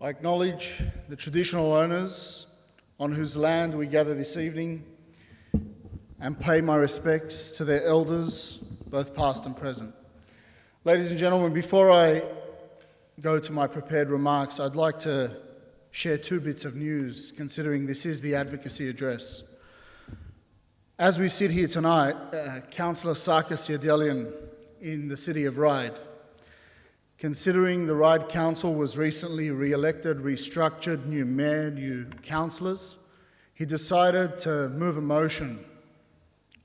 I acknowledge the traditional owners on whose land we gather this evening and pay my respects to their elders, both past and present. Ladies and gentlemen, before I go to my prepared remarks, I'd like to share two bits of news, considering this is the advocacy address. As we sit here tonight, Councillor Haig Kayserian in the city of Ryde, considering the Ryde Council was recently re-elected, restructured, new mayor, new councillors, he decided to move a motion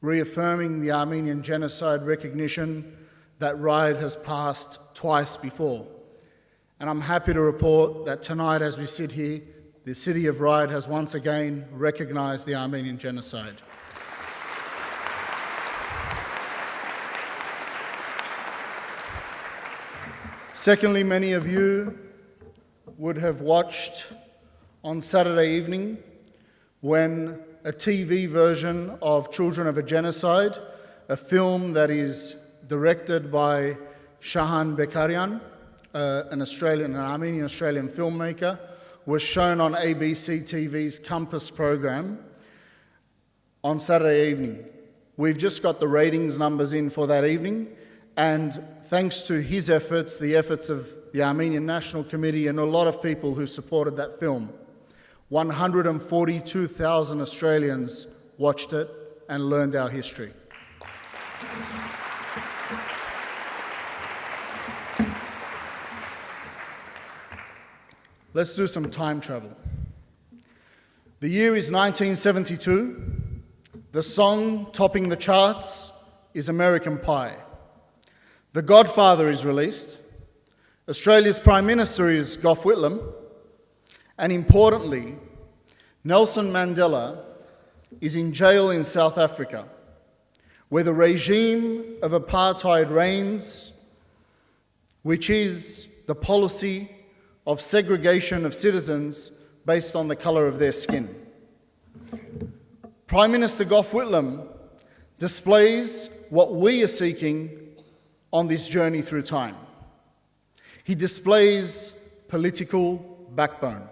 reaffirming the Armenian genocide recognition that Ryde has passed twice before. And I'm happy to report that tonight, as we sit here, the city of Ryde has once again recognised the Armenian genocide. Secondly, many of you would have watched on Saturday evening when a TV version of Children of a Genocide, a film that is directed by Haig Kayserian, an Armenian Australian filmmaker, was shown on ABC TV's Concourse program on Saturday evening. We've just got the ratings numbers in for that evening, and thanks to his efforts, the efforts of the Armenian National Committee and a lot of people who supported that film, 142,000 Australians watched it and learned our history. Let's do some time travel. The year is 1972. The song topping the charts is American Pie. The Godfather is released. Australia's Prime Minister is Gough Whitlam. And importantly, Nelson Mandela is in jail in South Africa, where the regime of apartheid reigns, which is the policy of segregation of citizens based on the colour of their skin. Prime Minister Gough Whitlam displays what we are seeking on this journey through time. He displays political backbone.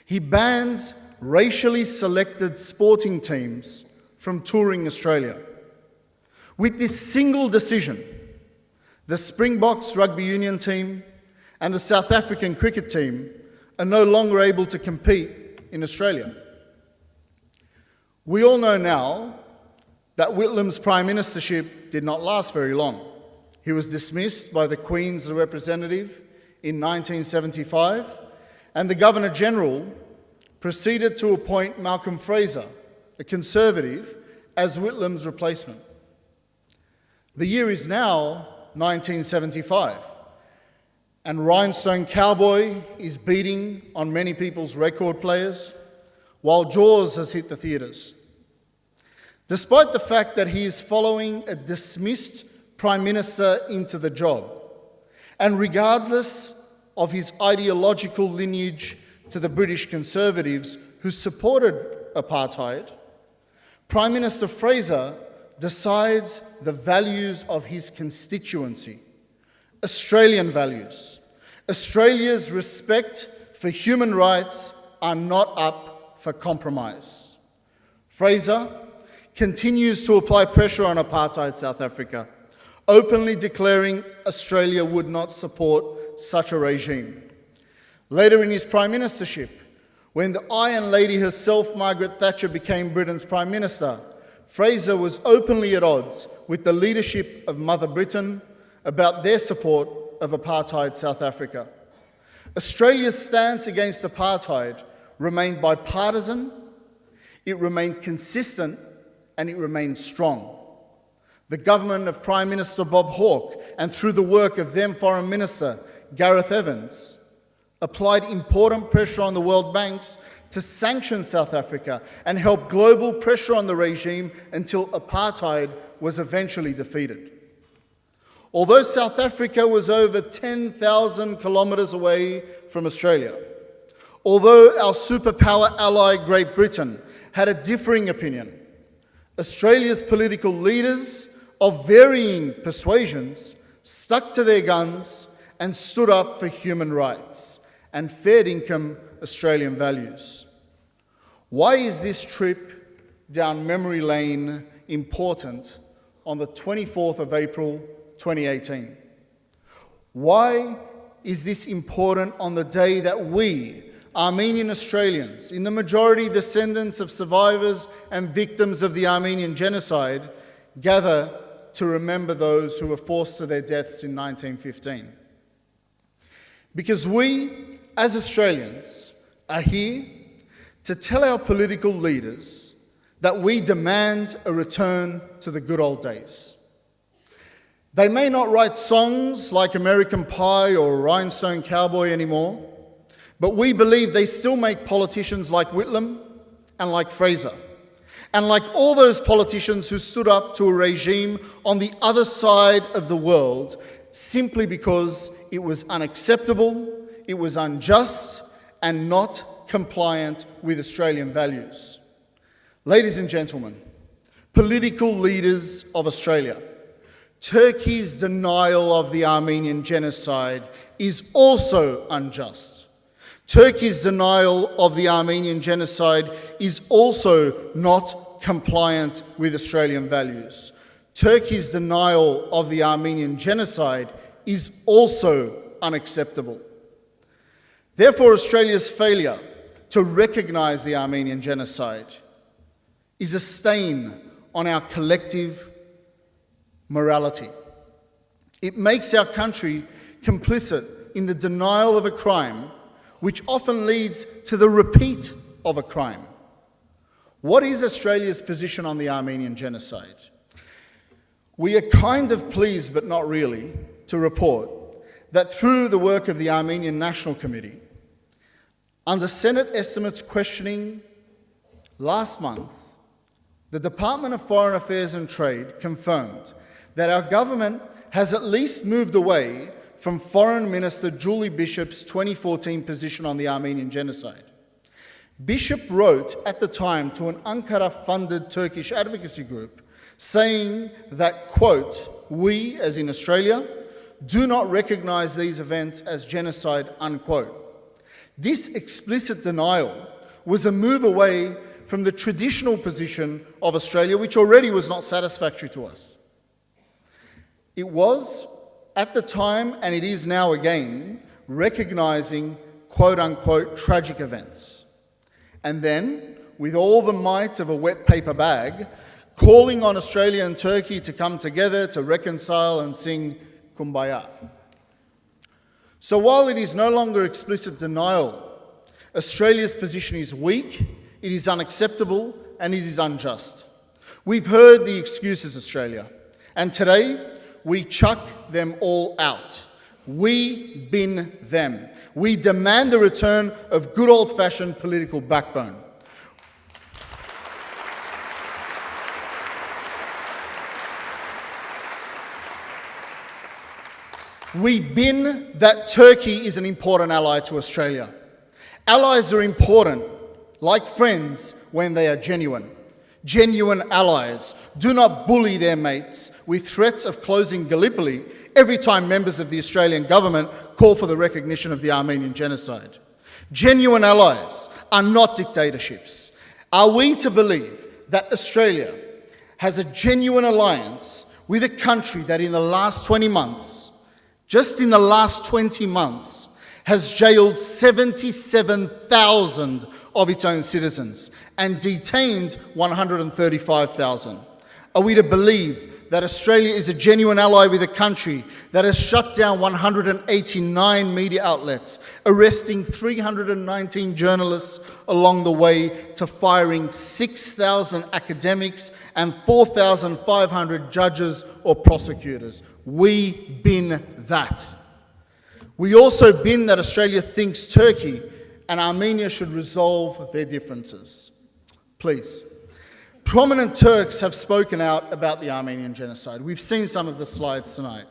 He bans racially selected sporting teams from touring Australia. With this single decision, the Springboks rugby union team and the South African cricket team are no longer able to compete in Australia. We all know now that Whitlam's prime ministership did not last very long. He was dismissed by the Queen's representative in 1975, and the Governor-General proceeded to appoint Malcolm Fraser, a Conservative, as Whitlam's replacement. The year is now 1975, and Rhinestone Cowboy is beating on many people's record players, while Jaws has hit the theatres. Despite the fact that he is following a dismissed Prime Minister into the job, and regardless of his ideological lineage to the British Conservatives who supported apartheid, Prime Minister Fraser decides the values of his constituency, Australian values. Australia's respect for human rights are not up for compromise. Fraser continues to apply pressure on apartheid South Africa, openly declaring Australia would not support such a regime. Later in his prime ministership, when the Iron Lady herself, Margaret Thatcher, became Britain's prime minister, Fraser was openly at odds with the leadership of Mother Britain about their support of apartheid South Africa. Australia's stance against apartheid remained bipartisan, it remained consistent, and it remained strong. The government of Prime Minister Bob Hawke, and through the work of then Foreign Minister Gareth Evans, applied important pressure on the World Banks to sanction South Africa and help global pressure on the regime until apartheid was eventually defeated. Although South Africa was over 10,000 kilometres away from Australia, although our superpower ally Great Britain had a differing opinion, Australia's political leaders of varying persuasions stuck to their guns and stood up for human rights and fair income Australian values. Why is this trip down memory lane important on the 24th of April 2018? Why is this important on the day that we, Armenian Australians, in the majority descendants of survivors and victims of the Armenian Genocide, gather to remember those who were forced to their deaths in 1915? Because we, as Australians, are here to tell our political leaders that we demand a return to the good old days. They may not write songs like American Pie or Rhinestone Cowboy anymore, but we believe they still make politicians like Whitlam and like Fraser, and like all those politicians who stood up to a regime on the other side of the world simply because it was unacceptable, it was unjust, and not compliant with Australian values. Ladies and gentlemen, political leaders of Australia, Turkey's denial of the Armenian Genocide is also unjust. Turkey's denial of the Armenian Genocide is also not compliant with Australian values. Turkey's denial of the Armenian Genocide is also unacceptable. Therefore, Australia's failure to recognise the Armenian Genocide is a stain on our collective morality. It makes our country complicit in the denial of a crime, which often leads to the repeat of a crime. What is Australia's position on the Armenian Genocide? We are kind of pleased, but not really, to report that through the work of the Armenian National Committee, under Senate estimates questioning last month, the Department of Foreign Affairs and Trade confirmed that our government has at least moved away from Foreign Minister Julie Bishop's 2014 position on the Armenian Genocide. Bishop wrote at the time to an Ankara-funded Turkish advocacy group saying that, quote, "We, as in Australia, do not recognise these events as genocide," unquote. This explicit denial was a move away from the traditional position of Australia, which already was not satisfactory to us. It was, at the time, and it is now again, recognising quote-unquote tragic events. And then, with all the might of a wet paper bag, calling on Australia and Turkey to come together to reconcile and sing Kumbaya. So while it is no longer explicit denial, Australia's position is weak, it is unacceptable, and it is unjust. We've heard the excuses, Australia, and today we chuck them all out. We bin them. We demand the return of good old-fashioned political backbone. We bin that Turkey is an important ally to Australia. Allies are important, like friends, when they are genuine. Genuine allies do not bully their mates with threats of closing Gallipoli every time members of the Australian government call for the recognition of the Armenian Genocide. Genuine allies are not dictatorships. Are we to believe that Australia has a genuine alliance with a country that in the last 20 months, just in the last 20 months, has jailed 77,000 of its own citizens and detained 135,000? Are we to believe that Australia is a genuine ally with a country that has shut down 189 media outlets, arresting 319 journalists along the way to firing 6,000 academics and 4,500 judges or prosecutors? We bin that. We also bin that Australia thinks Turkey and Armenia should resolve their differences. Please. Prominent Turks have spoken out about the Armenian Genocide. We've seen some of the slides tonight.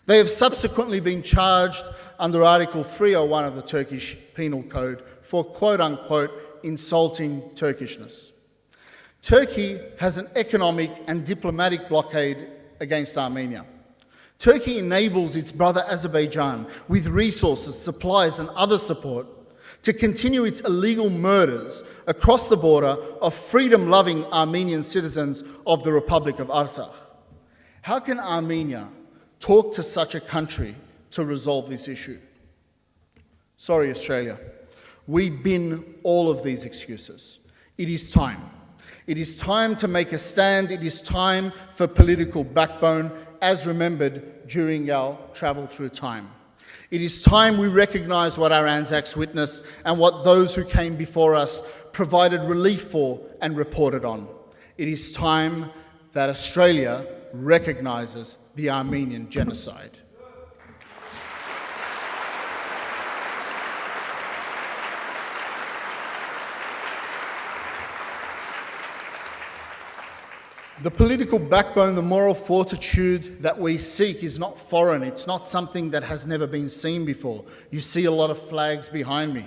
They have subsequently been charged under Article 301 of the Turkish Penal Code for quote-unquote insulting Turkishness. Turkey has an economic and diplomatic blockade against Armenia. Turkey enables its brother Azerbaijan with resources, supplies, and other support to continue its illegal murders across the border of freedom-loving Armenian citizens of the Republic of Artsakh. How can Armenia talk to such a country to resolve this issue? Sorry, Australia. We bin all of these excuses. It is time. It is time to make a stand. It is time for political backbone, as remembered during our travel through time. It is time we recognise what our Anzacs witnessed and what those who came before us provided relief for and reported on. It is time that Australia recognises the Armenian Genocide. The political backbone, the moral fortitude that we seek is not foreign. It's not something that has never been seen before. You see a lot of flags behind me.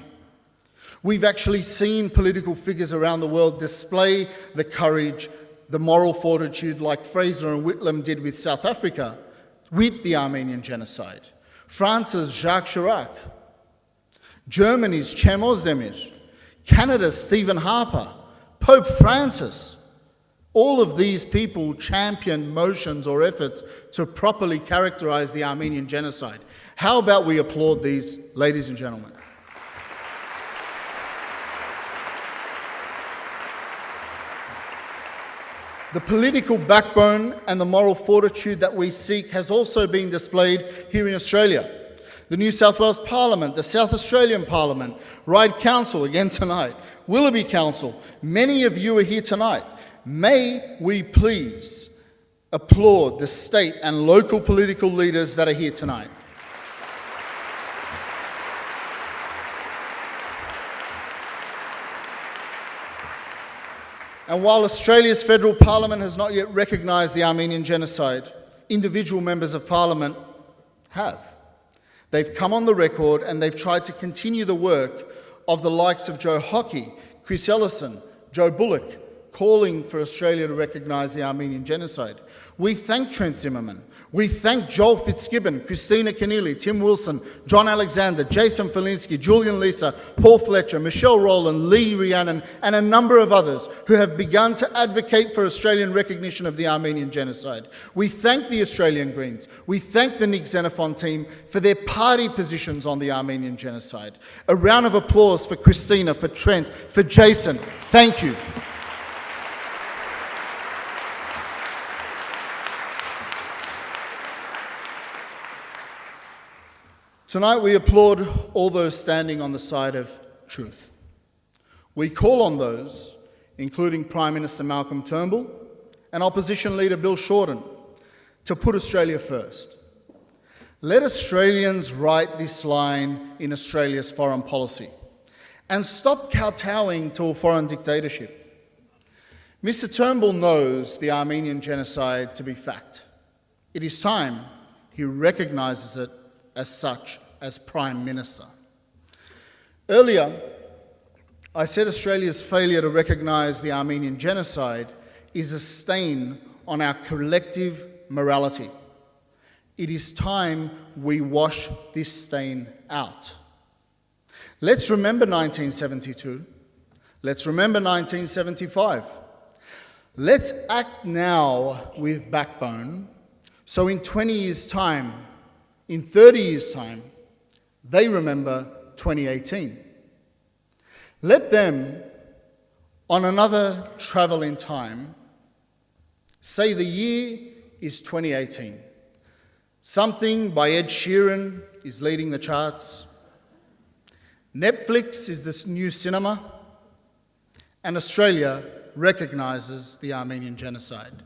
We've actually seen political figures around the world display the courage, the moral fortitude like Fraser and Whitlam did with South Africa, with the Armenian Genocide. France's Jacques Chirac, Germany's Cem Özdemir, Canada's Stephen Harper, Pope Francis. All of these people championed motions or efforts to properly characterise the Armenian Genocide. How about we applaud these, ladies and gentlemen? The political backbone and the moral fortitude that we seek has also been displayed here in Australia. The New South Wales Parliament, the South Australian Parliament, Ryde Council, again tonight, Willoughby Council, many of you are here tonight. May we please applaud the state and local political leaders that are here tonight. And while Australia's federal parliament has not yet recognised the Armenian Genocide, individual members of parliament have. They've come on the record and they've tried to continue the work of the likes of Joe Hockey, Chris Ellison, Joe Bullock, calling for Australia to recognise the Armenian Genocide. We thank Trent Zimmerman. We thank Joel Fitzgibbon, Christina Keneally, Tim Wilson, John Alexander, Jason Felinsky, Julian Lisa, Paul Fletcher, Michelle Rowland, Lee Rhiannon, and a number of others who have begun to advocate for Australian recognition of the Armenian Genocide. We thank the Australian Greens. We thank the Nick Xenophon team for their party positions on the Armenian Genocide. A round of applause for Christina, for Trent, for Jason. Thank you. Tonight we applaud all those standing on the side of truth. We call on those, including Prime Minister Malcolm Turnbull and Opposition Leader Bill Shorten, to put Australia first. Let Australians write this line in Australia's foreign policy and stop kowtowing to a foreign dictatorship. Mr. Turnbull knows the Armenian Genocide to be fact. It is time he recognises it as such as Prime Minister. Earlier, I said Australia's failure to recognise the Armenian Genocide is a stain on our collective morality. It is time we wash this stain out. Let's remember 1972. Let's remember 1975. Let's act now with backbone, so in 20 years' time, in 30 years' time, they remember 2018. Let them, on another travel in time, say the year is 2018. Something by Ed Sheeran is leading the charts. Netflix is this new cinema. And Australia recognises the Armenian Genocide.